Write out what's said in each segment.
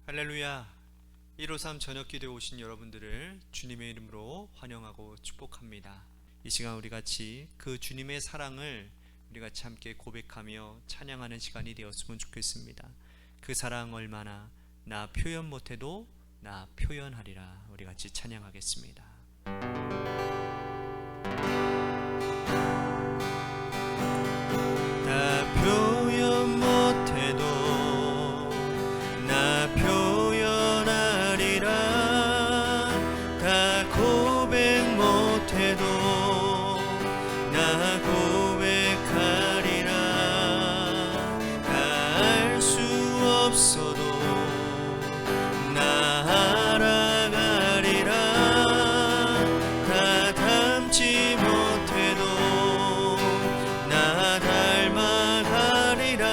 할렐루야. 153 저녁기도에 오신 여러분들을 주님의 이름으로 환영하고 축복합니다. 이 시간 우리 같이 그 주님의 사랑을 우리 같이 함께 고백하며 찬양하는 시간이 되었으면 좋겠습니다. 그 사랑 얼마나 나 표현 못해도 나 표현하리라. 우리 같이 찬양하겠습니다. 나 표현 못해도 나 표현하리라. 다 고백 못해도 나 고백하리라. 다 알 수 없어도 나 알아가리라. 다 닮지 못해도 나 닮아가리라.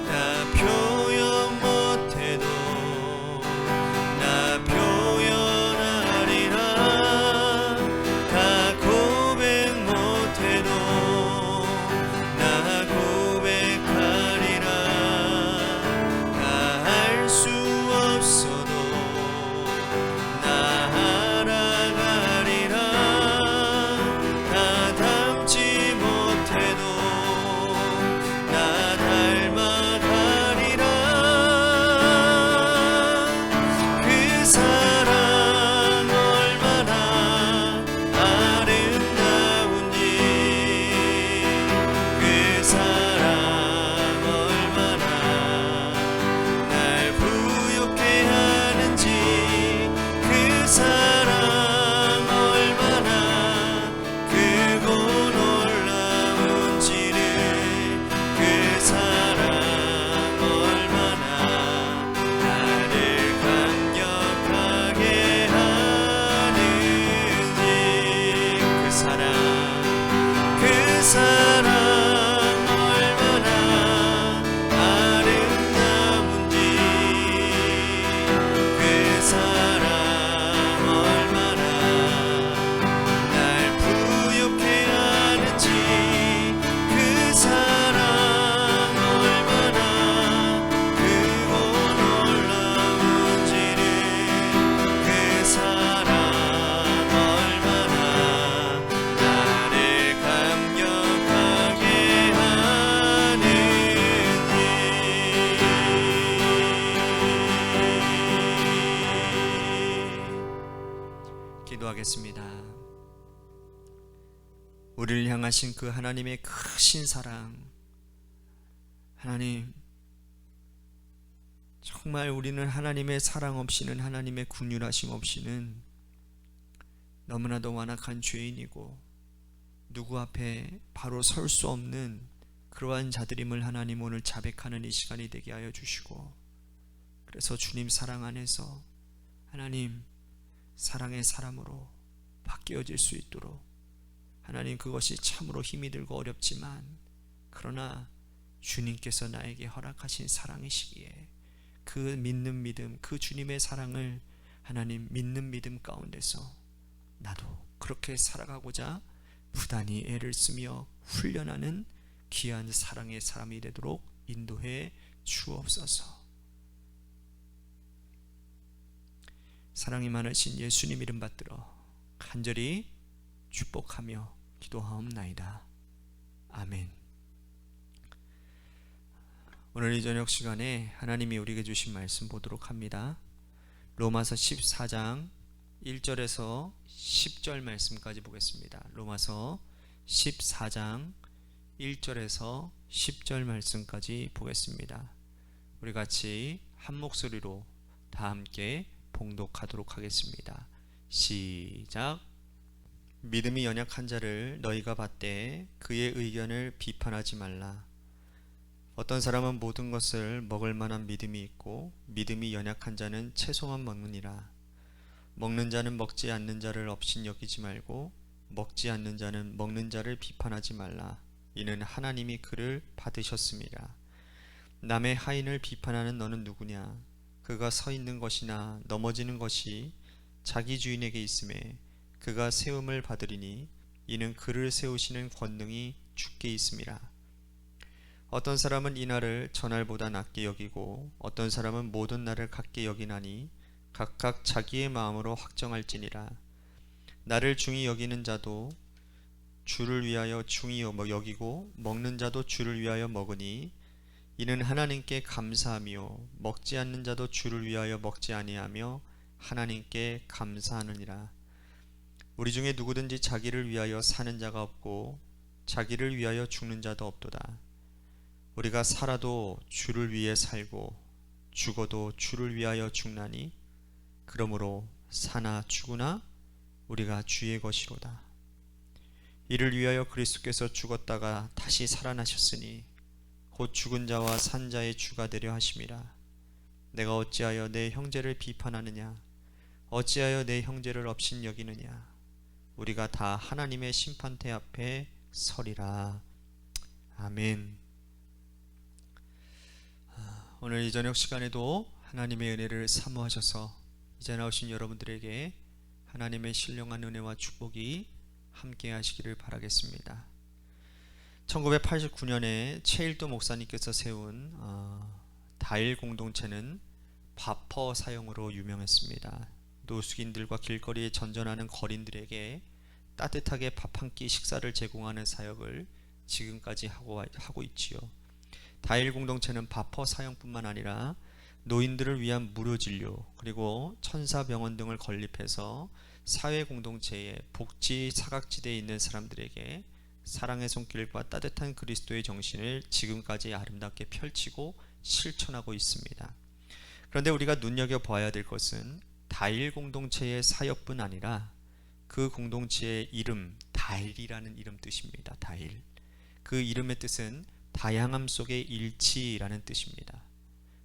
나 표현 못해도 나 표현하리라. 다 고백 못해도 나 고백하리라. 다 알 수 없어도 나 알아가리라. 다 닮지 못해도 나 닮아가리라. 그 사랑 얼마나 아름다운지, 그 사랑 얼마나 날 부욕해 하는지, 그 사랑 얼마나 크고 놀라운지를, 그 사랑 얼마나 나를 감격하게 하는지, 그 사랑 얼마나 아름다운지, 그 사랑 얼마나 날 부욕해 하는지, 그 사랑 얼마나 크고 놀라운지를, 그 사랑 얼마나 나를 감격하게 하는지. 기도하겠습니다. 우리를 향하신 그 하나님의 크신 사랑, 하나님, 정말 우리는 하나님의 사랑 없이는, 하나님의 긍휼하심 없이는 너무나도 완악한 죄인이고 누구 앞에 바로 설 수 없는 그러한 자들임을 하나님 오늘 자백하는 이 시간이 되게 하여 주시고, 그래서 주님 사랑 안에서 하나님 사랑의 사람으로 바뀌어질 수 있도록, 하나님 그것이 참으로 힘이 들고 어렵지만, 그러나 주님께서 나에게 허락하신 사랑이시기에 그 믿는 믿음, 그 주님의 사랑을 하나님 믿는 믿음 가운데서 나도 그렇게 살아가고자 부단히 애를 쓰며 훈련하는 귀한 사랑의 사람이 되도록 인도해 주옵소서. 사랑이 많으신 예수님 이름 받들어 간절히 축복하며 기도하옵나이다. 아멘. 오늘 이 저녁 시간에 하나님이 우리에게 주신 말씀 보도록 합니다. 로마서 14장 1절에서 10절 말씀까지 보겠습니다. 로마서 14장 1절에서 10절 말씀까지 보겠습니다. 우리 같이 한 목소리로 다 함께 봉독하도록 하겠습니다. 시작. 믿음이 연약한 자를 너희가 받되 그의 의견을 비판하지 말라. 어떤 사람은 모든 것을 먹을 만한 믿음이 있고 믿음이 연약한 자는 채소만 먹느니라. 먹는 자는 먹지 않는 자를 업신 여기지 말고 먹지 않는 자는 먹는 자를 비판하지 말라. 이는 하나님이 그를 받으셨음이라. 남의 하인을 비판하는 너는 누구냐? 그가 서 있는 것이나 넘어지는 것이 자기 주인에게 있음에 그가 세움을 받으리니 이는 그를 세우시는 권능이 주께 있음이라. 어떤 사람은 이 날을 저날보다 낮게 여기고 어떤 사람은 모든 날을 같게 여기나니 각각 자기의 마음으로 확정할지니라. 나를 중히 여기는 자도 주를 위하여 중히 여기고 먹는 자도 주를 위하여 먹으니 이는 하나님께 감사하며 먹지 않는 자도 주를 위하여 먹지 아니하며 하나님께 감사하느니라. 우리 중에 누구든지 자기를 위하여 사는 자가 없고 자기를 위하여 죽는 자도 없도다. 우리가 살아도 주를 위해 살고 죽어도 주를 위하여 죽나니 그러므로 사나 죽으나 우리가 주의 것이로다. 이를 위하여 그리스도께서 죽었다가 다시 살아나셨으니 곧 죽은 자와 산 자의 주가 되려 하심이라. 내가 어찌하여 내 형제를 비판하느냐? 어찌하여 내 형제를 업신여기느냐? 우리가 다 하나님의 심판대 앞에 서리라. 아멘. 오늘 이 저녁 시간에도 하나님의 은혜를 사모하셔서 이제 나오신 여러분들에게 하나님의 신령한 은혜와 축복이 함께 하시기를 바라겠습니다. 1989년에 최일도 목사님께서 세운 다일 공동체는 바퍼 사용으로 유명했습니다. 노숙인들과 길거리에 전전하는 거린들에게 따뜻하게 밥 한 끼 식사를 제공하는 사역을 지금까지 하고 있지요. 다일 공동체는 바퍼 사용뿐만 아니라 노인들을 위한 무료 진료 그리고 천사병원 등을 건립해서 사회 공동체의 복지 사각지대에 있는 사람들에게 사랑의 손길과 따뜻한 그리스도의 정신을 지금까지 아름답게 펼치고 실천하고 있습니다. 그런데 우리가 눈여겨봐야 될 것은 다일 공동체의 사역뿐 아니라 그 공동체의 이름, 다일이라는 이름 뜻입니다. 다일. 그 이름의 뜻은 다양함 속의 일치라는 뜻입니다.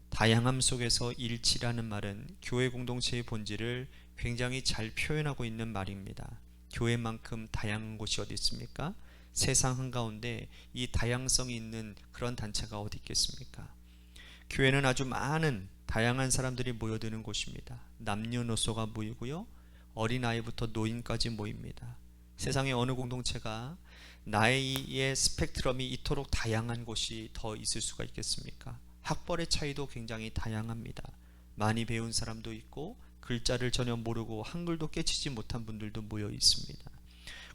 다양함 속에서 일치라는 말은 교회 공동체의 본질을 굉장히 잘 표현하고 있는 말입니다. 교회만큼 다양한 곳이 어디 있습니까? 세상 한가운데 이 다양성이 있는 그런 단체가 어디 있겠습니까? 교회는 아주 많은 다양한 사람들이 모여드는 곳입니다. 남녀노소가 모이고요, 어린아이부터 노인까지 모입니다. 세상의 어느 공동체가 나이의 스펙트럼이 이토록 다양한 곳이 더 있을 수가 있겠습니까? 학벌의 차이도 굉장히 다양합니다. 많이 배운 사람도 있고 글자를 전혀 모르고 한글도 깨치지 못한 분들도 모여 있습니다.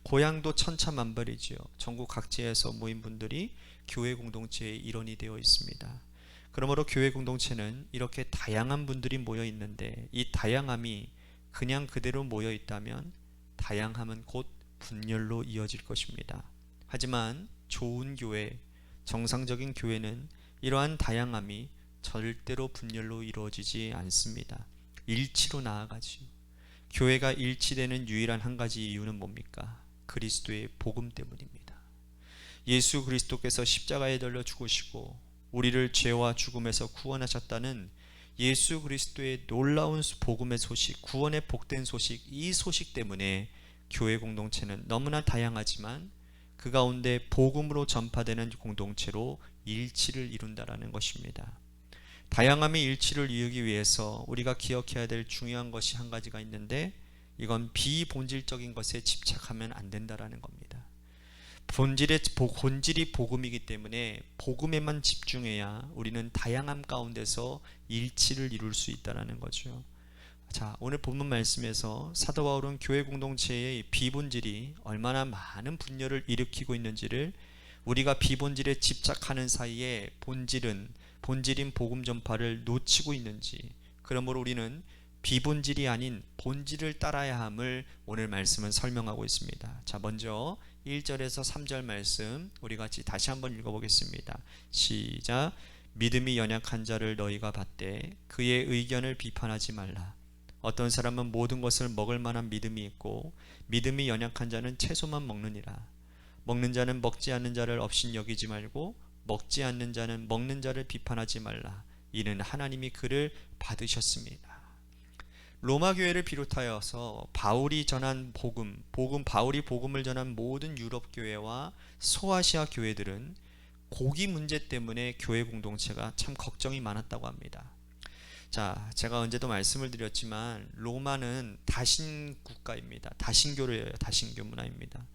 고향도 천차만별이지요. 전국 각지에서 모인 분들이 교회 공동체의 일원이 되어 있습니다. 그러므로 교회 공동체는 이렇게 다양한 분들이 모여 있는데 이 다양함이 그냥 그대로 모여 있다면 다양함은 곧 분열로 이어질 것입니다. 하지만 좋은 교회, 정상적인 교회는 이러한 다양함이 절대로 분열로 이루어지지 않습니다. 일치로 나아가지요. 교회가 일치되는 유일한 한 가지 이유는 뭡니까? 그리스도의 복음 때문입니다. 예수 그리스도께서 십자가에 달려 죽으시고 우리를 죄와 죽음에서 구원하셨다는 예수 그리스도의 놀라운 복음의 소식, 구원의 복된 소식, 이 소식 때문에 교회 공동체는 너무나 다양하지만 그 가운데 복음으로 전파되는 공동체로 일치를 이룬다라는 것입니다. 다양함의 일치를 이루기 위해서 우리가 기억해야 될 중요한 것이 한 가지가 있는데 이건 비본질적인 것에 집착하면 안 된다라는 겁니다. 본질이 복음이기 때문에 복음에만 집중해야 우리는 다양함 가운데서 일치를 이룰 수 있다는 거죠. 자, 오늘 본문 말씀에서 사도 바울은 교회 공동체의 비본질이 얼마나 많은 분열을 일으키고 있는지를 우리가 비본질에 집착하는 사이에 본질인 복음 전파를 놓치고 있는지, 그러므로 우리는 비본질이 아닌 본질을 따라야 함을 오늘 말씀은 설명하고 있습니다. 자, 먼저 1절에서 3절 말씀 우리 같이 다시 한번 읽어보겠습니다. 시작. 믿음이 연약한 자를 너희가 받되 그의 의견을 비판하지 말라. 어떤 사람은 모든 것을 먹을 만한 믿음이 있고 믿음이 연약한 자는 채소만 먹느니라. 먹는 자는 먹지 않는 자를 업신여기지 말고 먹지 않는 자는 먹는 자를 비판하지 말라. 이는 하나님이 그를 받으셨습니다. 로마 교회를 비롯하여서 바울이 전한 바울이 복음을 전한 모든 유럽 교회와 소아시아 교회들은 고기 문제 때문에 교회 공동체가 참 걱정이 많았다고 합니다. 자, 제가 언제도 말씀을 드렸지만 로마는 다신 국가입니다. 다신교를 다신교 문화입니다.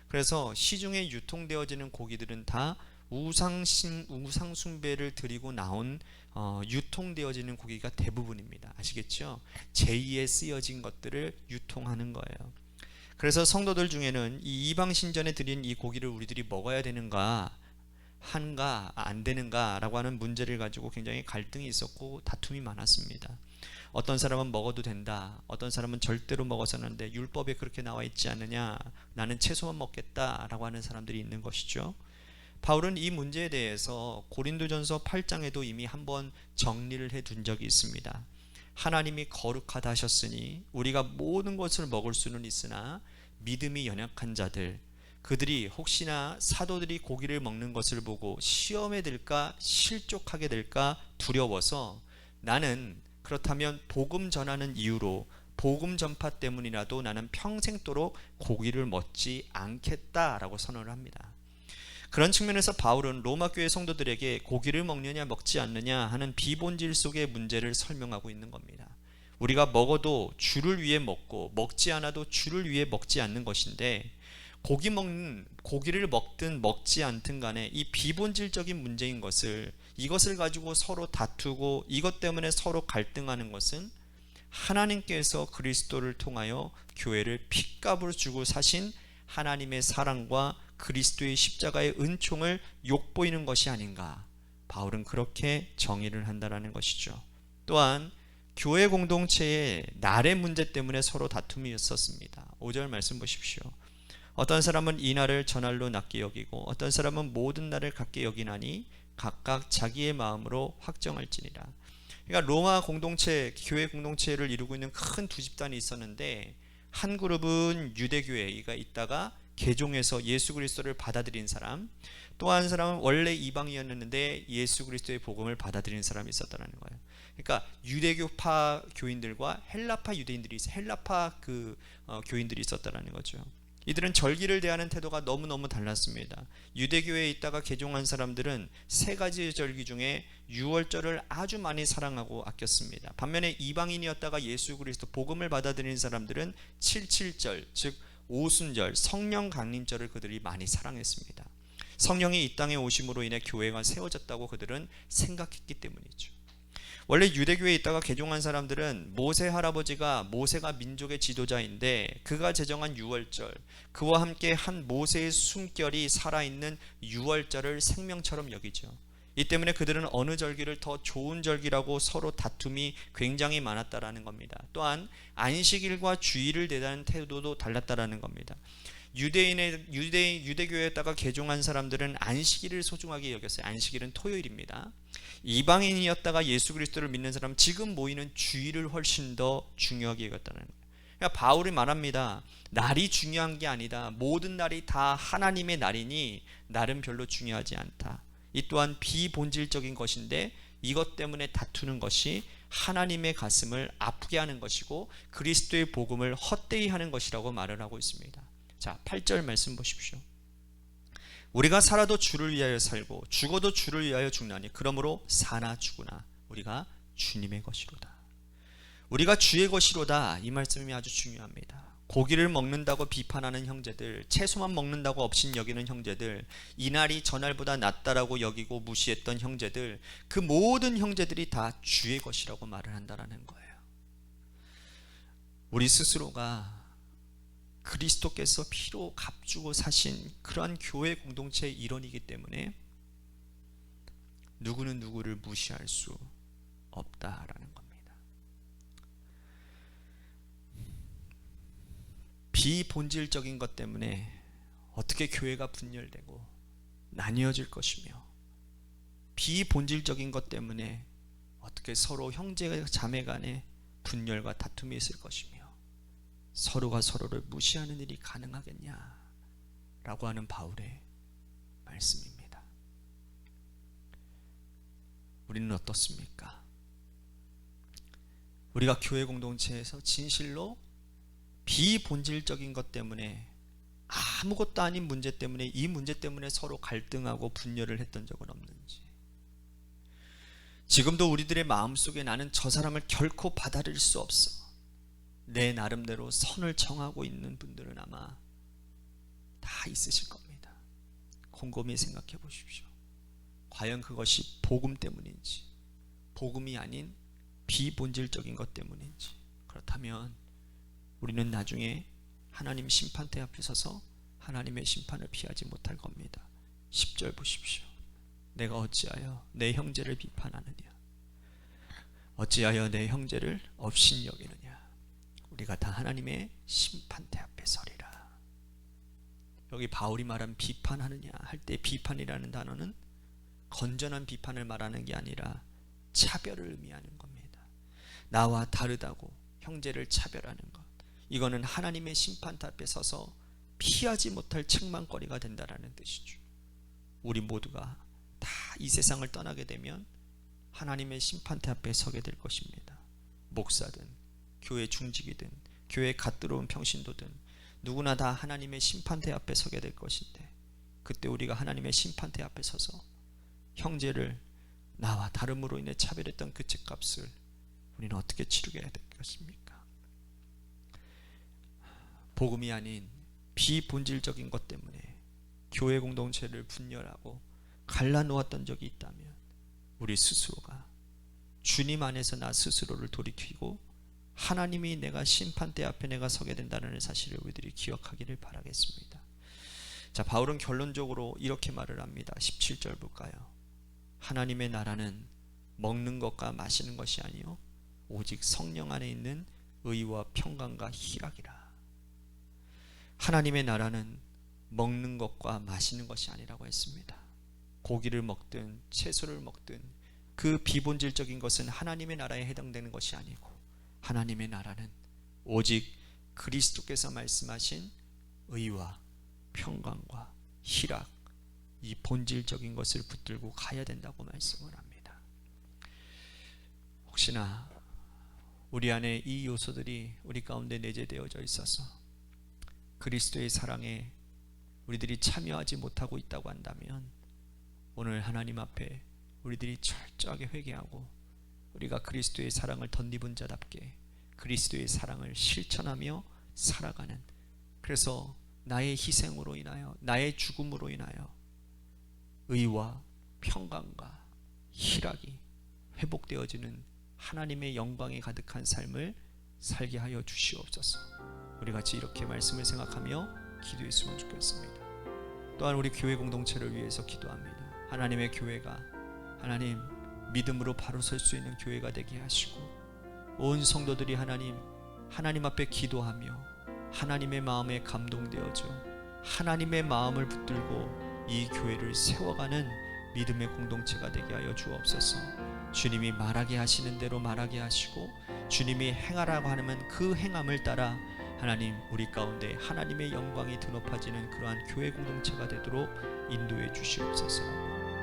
그래서 시중에 유통되어지는 고기들은 다 우상숭배를 드리고 나온 유통되어지는 고기가 대부분입니다. 아시겠죠? 제2에 쓰여진 것들을 유통하는 거예요. 그래서 성도들 중에는 이 이방 신전에 드린 이 고기를 우리들이 먹어야 되는가 안 되는가 라고 하는 문제를 가지고 굉장히 갈등이 있었고 다툼이 많았습니다. 어떤 사람은 먹어도 된다, 어떤 사람은 절대로 먹어서는 안 돼, 율법에 그렇게 나와 있지 않느냐, 나는 채소만 먹겠다 라고 하는 사람들이 있는 것이죠. 바울은 이 문제에 대해서 고린도전서 8장에도 이미 한번 정리를 해둔 적이 있습니다. 하나님이 거룩하다 하셨으니 우리가 모든 것을 먹을 수는 있으나 믿음이 연약한 자들, 그들이 혹시나 사도들이 고기를 먹는 것을 보고 시험에 들까 실족하게 될까 두려워서 나는 그렇다면 복음 전하는 이유로 복음 전파 때문이라도 나는 평생도록 고기를 먹지 않겠다라고 선언을 합니다. 그런 측면에서 바울은 로마 교회 성도들에게 고기를 먹느냐 먹지 않느냐 하는 비본질 속의 문제를 설명하고 있는 겁니다. 우리가 먹어도 주를 위해 먹고 먹지 않아도 주를 위해 먹지 않는 것인데, 고기를 먹든 먹지 않든 간에 이 비본질적인 문제인 것을, 이것을 가지고 서로 다투고 이것 때문에 서로 갈등하는 것은 하나님께서 그리스도를 통하여 교회를 핏값으로 주고 사신 하나님의 사랑과 그리스도의 십자가의 은총을 욕보이는 것이 아닌가, 바울은 그렇게 정의를 한다는 것이죠. 또한 교회 공동체의 날의 문제 때문에 서로 다툼이 있었습니다. 5절 말씀 보십시오. 어떤 사람은 이 날을 전날로 낮게 여기고 어떤 사람은 모든 날을 같게 여기나니 각각 자기의 마음으로 확정할지니라. 그러니까 로마 공동체, 교회 공동체를 이루고 있는 큰 두 집단이 있었는데, 한 그룹은 유대교회가 있다가 개종해서 예수 그리스도를 받아들인 사람, 또 한 사람은 원래 이방이었는데 예수 그리스도의 복음을 받아들인 사람이 있었다는 거예요. 그러니까 유대교파 교인들과 헬라파 유대인들이, 헬라파 교인들이 있었다는 거죠. 이들은 절기를 대하는 태도가 너무너무 달랐습니다. 유대교회에 있다가 개종한 사람들은 세 가지 절기 중에 유월절을 아주 많이 사랑하고 아꼈습니다. 반면에 이방인이었다가 예수 그리스도 복음을 받아들인 사람들은 77절, 즉 오순절, 성령 강림절을 그들이 많이 사랑했습니다. 성령이 이 땅에 오심으로 인해 교회가 세워졌다고 그들은 생각했기 때문이죠. 원래 유대교회에 있다가 개종한 사람들은 모세 할아버지가, 모세가 민족의 지도자인데 그가 제정한 유월절, 그와 함께 한 모세의 숨결이 살아있는 유월절을 생명처럼 여기죠. 이 때문에 그들은 어느 절기를 더 좋은 절기라고 서로 다툼이 굉장히 많았다라는 겁니다. 또한 안식일과 주일을 대하는 태도도 달랐다라는 겁니다. 유대교회에다가 개종한 사람들은 안식일을 소중하게 여겼어요. 안식일은 토요일입니다. 이방인이었다가 예수 그리스도를 믿는 사람은 지금 모이는 주일을 훨씬 더 중요하게 여겼다는 거예요. 그러니까 바울이 말합니다. 날이 중요한 게 아니다. 모든 날이 다 하나님의 날이니 날은 별로 중요하지 않다. 이 또한 비본질적인 것인데 이것 때문에 다투는 것이 하나님의 가슴을 아프게 하는 것이고 그리스도의 복음을 헛되이 하는 것이라고 말을 하고 있습니다. 자, 8절 말씀 보십시오. 우리가 살아도 주를 위하여 살고 죽어도 주를 위하여 죽나니 그러므로 사나 죽으나 우리가 주님의 것이로다. 우리가 주의 것이로다, 이 말씀이 아주 중요합니다. 고기를 먹는다고 비판하는 형제들, 채소만 먹는다고 업신 여기는 형제들, 이날이 저날보다 낫다라고 여기고 무시했던 형제들, 그 모든 형제들이 다 주의 것이라고 말을 한다는 거예요. 우리 스스로가 그리스도께서 피로 값주고 사신 그러한 교회 공동체의 일원이기 때문에 누구는 누구를 무시할 수 없다라는 겁니다. 비본질적인 것 때문에 어떻게 교회가 분열되고 나뉘어질 것이며, 비본질적인 것 때문에 어떻게 서로 형제 자매 간에 분열과 다툼이 있을 것이며 서로가 서로를 무시하는 일이 가능하겠냐 라고 하는 바울의 말씀입니다. 우리는 어떻습니까? 우리가 교회 공동체에서 진실로 비본질적인 것 때문에, 아무것도 아닌 문제 때문에, 이 문제 때문에 서로 갈등하고 분열을 했던 적은 없는지, 지금도 우리들의 마음속에 나는 저 사람을 결코 받아들일 수 없어, 내 나름대로 선을 정하고 있는 분들은 아마 다 있으실 겁니다. 곰곰이 생각해 보십시오. 과연 그것이 복음 때문인지, 복음이 아닌 비본질적인 것 때문인지, 그렇다면 우리는 나중에 하나님 심판대 앞에 서서 하나님의 심판을 피하지 못할 겁니다. 10절 보십시오. 내가 어찌하여 내 형제를 비판하느냐, 어찌하여 내 형제를 업신여기느냐. 우리가 다 하나님의 심판대 앞에 서리라. 여기 바울이 말한 비판하느냐 할 때 비판이라는 단어는 건전한 비판을 말하는 게 아니라 차별을 의미하는 겁니다. 나와 다르다고 형제를 차별하는 것, 이거는 하나님의 심판대 앞에 서서 피하지 못할 책망거리가 된다라는 뜻이죠. 우리 모두가 다 이 세상을 떠나게 되면 하나님의 심판대 앞에 서게 될 것입니다. 목사든 교회 중직이든 교회 갓 들어온 평신도든 누구나 다 하나님의 심판대 앞에 서게 될 것인데, 그때 우리가 하나님의 심판대 앞에 서서 형제를 나와 다름으로 인해 차별했던 그 죄값을 우리는 어떻게 치르게 될 것입니까? 복음이 아닌 비본질적인 것 때문에 교회 공동체를 분열하고 갈라놓았던 적이 있다면 우리 스스로가 주님 안에서 나 스스로를 돌이키고 하나님이 내가 심판대 앞에 내가 서게 된다는 사실을 우리들이 기억하기를 바라겠습니다. 자, 바울은 결론적으로 이렇게 말을 합니다. 17절 볼까요? 하나님의 나라는 먹는 것과 마시는 것이 아니요 오직 성령 안에 있는 의와 평강과 희락이라. 하나님의 나라는 먹는 것과 마시는 것이 아니라고 했습니다. 고기를 먹든 채소를 먹든 그 비본질적인 것은 하나님의 나라에 해당되는 것이 아니고, 하나님의 나라는 오직 그리스도께서 말씀하신 의와 평강과 희락, 이 본질적인 것을 붙들고 가야 된다고 말씀을 합니다. 혹시나 우리 안에 이 요소들이 우리 가운데 내재되어져 있어서 그리스도의 사랑에 우리들이 참여하지 못하고 있다고 한다면 오늘 하나님 앞에 우리들이 철저하게 회개하고 우리가 그리스도의 사랑을 덧입은 자답게 그리스도의 사랑을 실천하며 살아가는, 그래서 나의 희생으로 인하여 나의 죽음으로 인하여 의와 평강과 희락이 회복되어지는 하나님의 영광이 가득한 삶을 살게 하여 주시옵소서. 우리 같이 이렇게 말씀을 생각하며 기도했으면 좋겠습니다. 또한 우리 교회 공동체를 위해서 기도합니다. 하나님의 교회가 하나님 믿음으로 바로 설 수 있는 교회가 되게 하시고, 온 성도들이 하나님 앞에 기도하며 하나님의 마음에 감동되어져 하나님의 마음을 붙들고 이 교회를 세워가는 믿음의 공동체가 되게 하여 주옵소서. 주님이 말하게 하시는 대로 말하게 하시고, 주님이 행하라고 하면 그 행함을 따라 하나님 우리 가운데 하나님의 영광이 드높아지는 그러한 교회 공동체가 되도록 인도해 주시옵소서.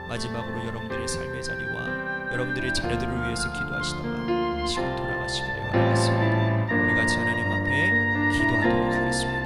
마지막으로 여러분들의 삶의 자리와 여러분들의 자녀들을 위해서 기도하시다가 지금 돌아가시기를 바라겠습니다. 우리 같이 하나님 앞에 기도하도록 하겠습니다.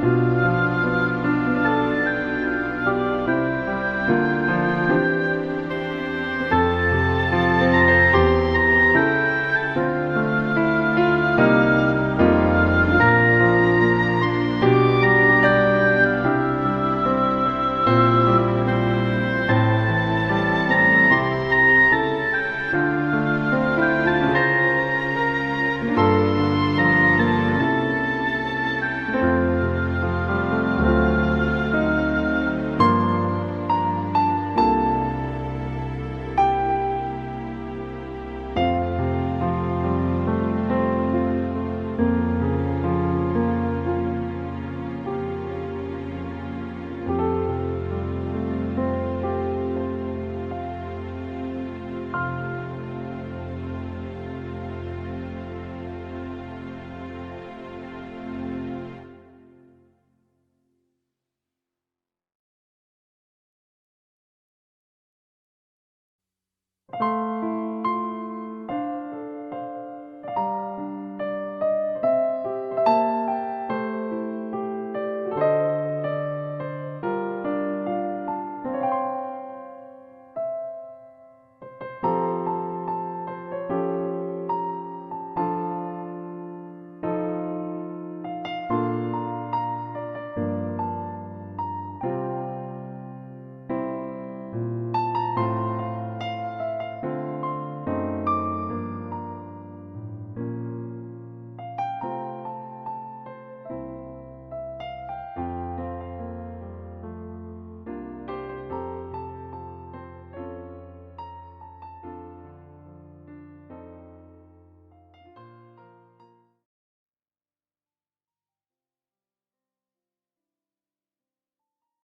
you.